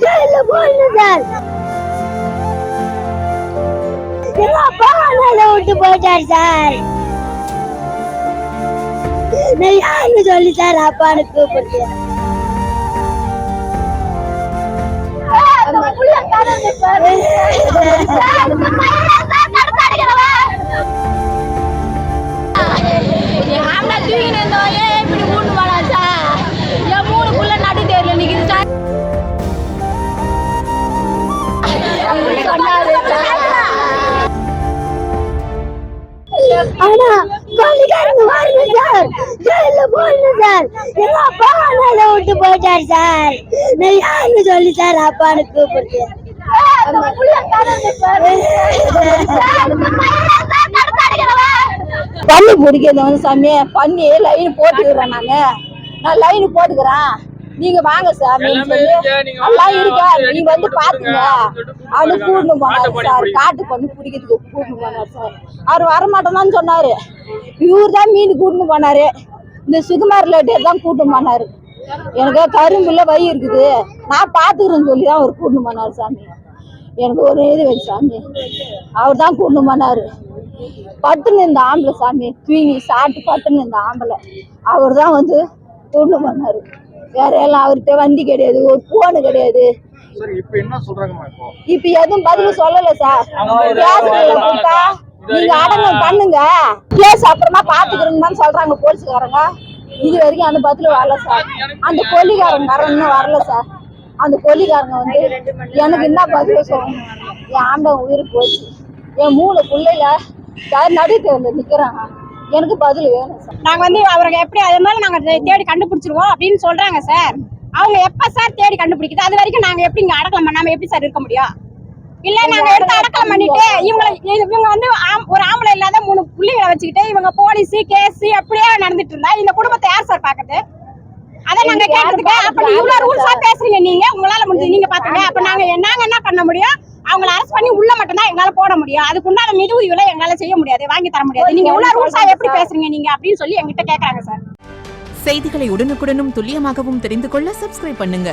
ஜெயில போடணும் சார். எங்க அப்பா அண்ணால விட்டு போயிட்டார் சார். நான் யாருன்னு சொல்லி சார் அப்பான்னு கூப்பிட்டு ஆனா கொள்ளிக்காரங்க வரணும் சார். ஜெயில போடணும் சார். எங்க அப்பா அண்ணால விட்டு போயிட்டார் சார். நான் யாருன்னு சொல்லி சார் அப்பான்னு கூப்பிட்டு பன்னி பிடிக்கிறது சாமி. பன்னி லைன் போட்டுக்கிறேன். நான் லைன் போட்டுக்கிறேன், நீங்க வாங்க சார் சொல்லி எல்லாம் இருக்கா, நீங்க வந்து பாத்துங்க. அவனு கூட்டு போனாரு சார், காட்டு பண்ணி பிடிக்கிறதுக்கு கூட்டு போனாரு சார். அவர் வரமாட்டோம்னு சொன்னாரு. இவரு தான் மீன் கூட்டு போனாரு. இந்த சுகுமார் லேட்டர் தான் கூட்டு போனாரு. எனக்கு கரும்புல வை இருக்குது, நான் பாத்துக்கிறேன்னு சொல்லி தான் அவர் கூட்டு போனாரு சாமி. எனக்கு ஒரு இது வை சாமி, அவர் தான் கூட்டு போனாரு. பட்டுன்னு இந்த ஆம்பளை சாமி தூங்கி சாப்பிட்டு பட்டுன்னு இந்த ஆம்பளை அவர் தான் வந்து கூட்டு போனாரு. வேற எல்லாம் அவர்கிட்ட வண்டி கிடையாது, ஒரு போனு கிடையாது. இப்ப எதுவும் பதில் சொல்லல சார். கூட்டா நீங்க அடங்கம் பண்ணுங்க, கேஸ் அப்புறமா பாத்துக்கிறீங்கன்னு சொல்றாங்க போலீஸ்காரங்க. இது வரைக்கும் அந்த பதில் வரல சார். அந்த கொல்லிக்காரன் இன்னும் வரல சார். அந்த கொல்லிக்காரங்க வந்து எனக்கு என்ன பதில் சொல்லணும். என் ஆண்டவன் உயிர் போச்சு, என் 3 பிள்ளைல நடுத்து வந்து நிக்கிறாங்க. எனக்கு பதில் வேணும் சார். நாங்க வந்து அவருக்கு எப்படி அதே மாதிரி நாங்க தேடி கண்டுபிடிச்சிருவோம் அப்படின்னு சொல்றாங்க சார். அவங்க எப்ப சார் தேடி கண்டுபிடிக்குது? அது வரைக்கும் நாங்க எப்படி இங்க அடக்கலாம் பண்ணாம எப்படி சார் இருக்க முடியும்? இல்ல நாங்க எடுத்து அடக்கலாம் பண்ணிட்டு இவங்க வந்து ஒரு ஆம்பளை இல்லாத 3 பிள்ளைகளை வச்சுக்கிட்டு இவங்க போலீஸ் கேஸ் அப்படியே நடந்துட்டு இருந்தா இந்த குடும்பத்தை யார் சார் பாக்குறது? அதை நாங்க கேட்கறதுக்கு அப்ப இவ்வளவு ரூல்ஸா பேசுறீங்க நீங்க. உங்களால முடிஞ்சு நீங்க பாத்துங்க. அப்ப நாங்க என்ன பண்ண முடியும்? அவங்களை அரெஸ்ட் பண்ணி உள்ள மட்டும் தான் எங்களால போட முடியும். அதுக்கு உண்டான மிதி உதவிகளை எங்களால செய்ய முடியாது, வாங்கி தர முடியாது. நீங்க எவ்வளவு ரூல்ஸா எப்படி பேசுறீங்க நீங்க அப்படின்னு சொல்லி எங்கிட்ட கேக்குறாங்க சார். செய்திகளை உடனுக்குடனும் துல்லியமாகவும் தெரிந்து கொள்ள சப்ஸ்கிரைப் பண்ணுங்க.